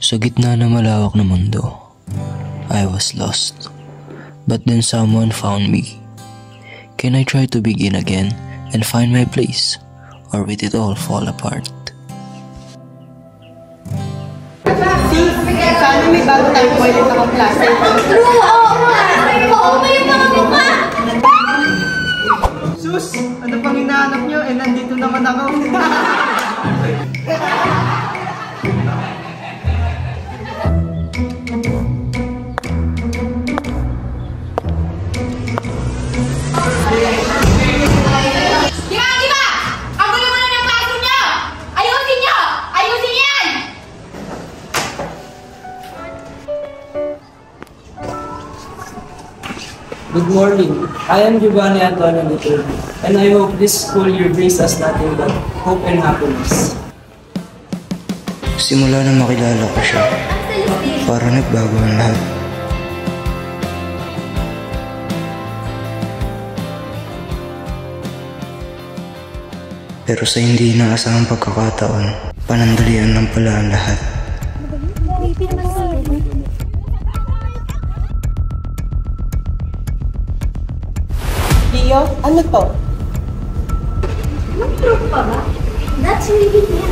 Sa gitna ng malawak na mundo, I was lost. But then someone found me. Can I try to begin again and find my place? Or will it all fall apart? Sana may bago tayong toilet na kaklase. True! Oo nga! Oo ba yung mga mukha? Sus! Ano pang hinahanap nyo? Eh, nandito naman ako. Di ba? Ang gulo mo na ng kaso nyo! Ayusin nyo! Ayusin yan! Good morning. I am Giovanni Antonio Duterte, and I hope this school year brings us nothing but hope and happiness. Simula na makilala ko siya, para nagbago ang lahat. Pero sa hindi inaasahang pagkakataon, panandalian lang pala ang lahat. Leo, ano to? Mag-proof pa ba? That's really good yan.